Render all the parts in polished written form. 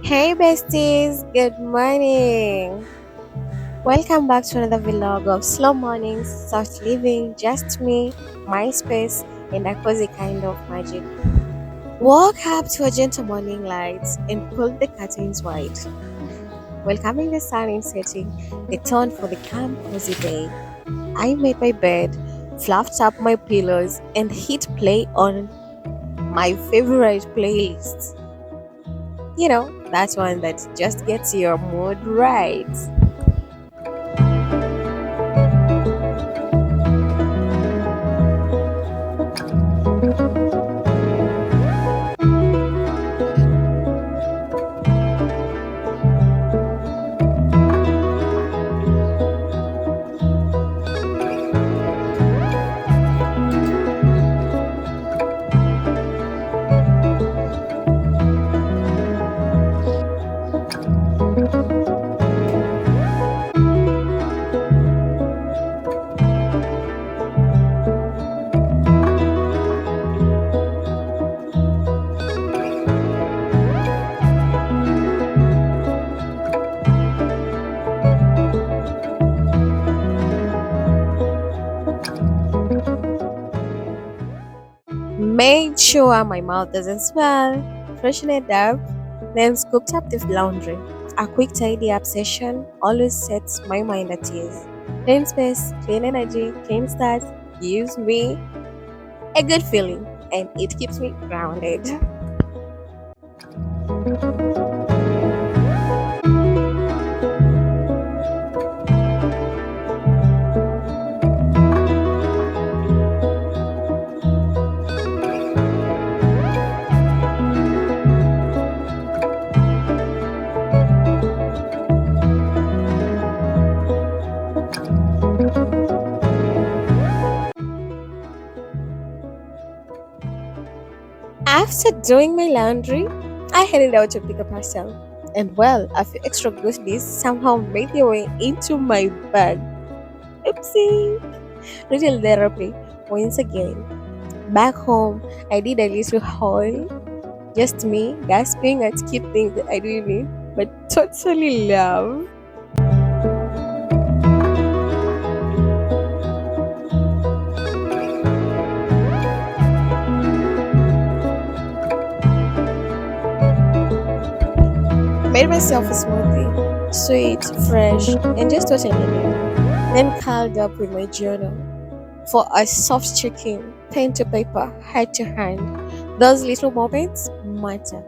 Hey besties, good morning. Welcome back to another vlog of slow mornings, soft living, just me, my space, and a cozy kind of magic. Woke up to a gentle morning light and pulled the curtains wide, welcoming the sun in setting, the tone for the calm, cozy day. I made my bed, fluffed up my pillows, and hit play on my favorite playlist. That one that just gets your mood right. Made sure my mouth doesn't smell, freshened it up, then scooped up the laundry. A quick tidy up session always sets my mind at ease. Clean space, clean energy, clean start gives me a good feeling and it keeps me grounded. After doing my laundry, I headed out to pick a parcel. And well, a few extra goodies somehow made their way into my bag. Oopsie! Little therapy once again. Back home, I did a little haul. Just me gasping at cute things that I didn't need, but totally love. Made myself a smoothie, sweet, fresh, and just what I needed. Then curled up with my journal for a soft checking, pen to paper, head to hand. Those little moments matter.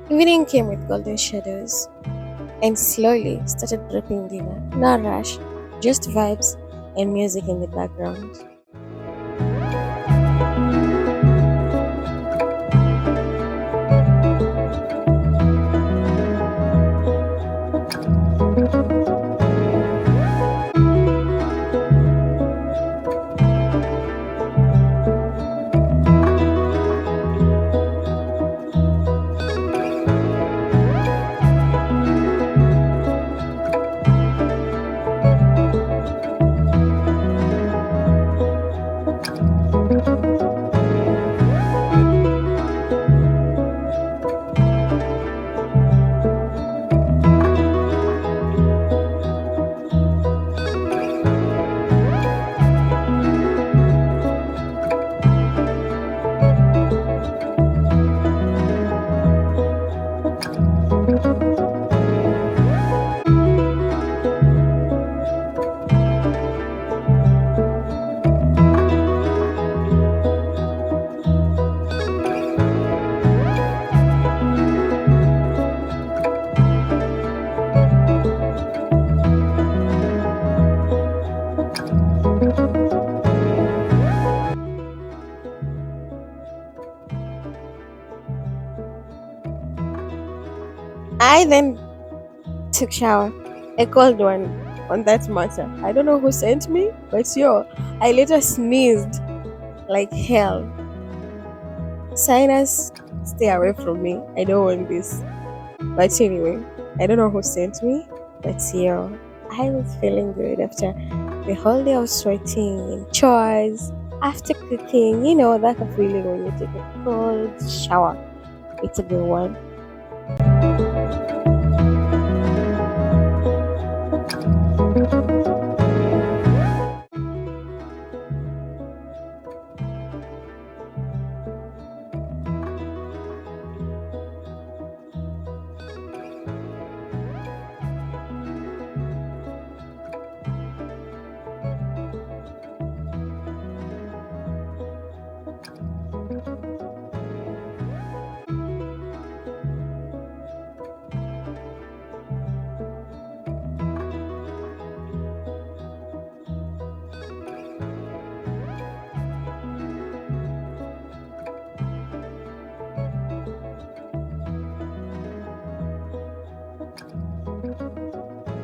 Evening came with golden shadows and slowly started prepping dinner. No rush, just vibes and music in the background. I then took shower, a cold one on that matter. I don't know who sent me, but yo, I later sneezed like hell. Sinus, stay away from me. I don't want this. But anyway, I don't know who sent me, but yo, I was feeling good after the whole day of sweating, chores, after cooking. You know that feeling when you take a cold shower. It's a good one.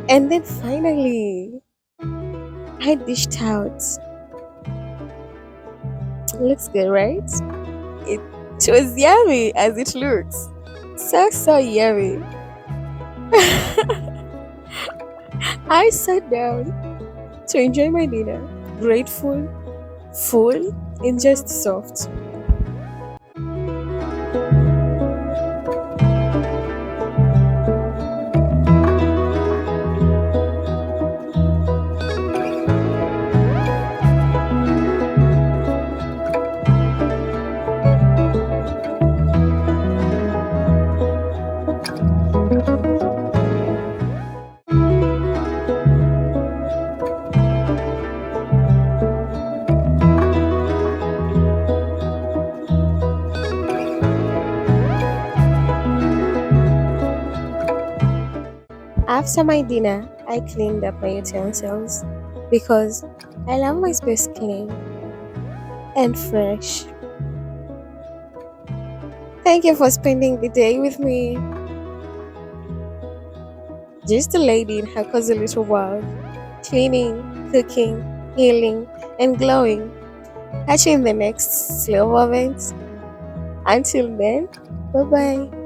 And then finally, I dished out. Looks good, right? It, it was yummy as it looks. So yummy. I sat down to enjoy my dinner, grateful, full, and just soft. After my dinner, I cleaned up my utensils because I love my space clean and fresh. Thank you for spending the day with me. Just a lady in her cozy little world, cleaning, cooking, healing, and glowing. Catch you in the next slow moment. Until then, bye bye.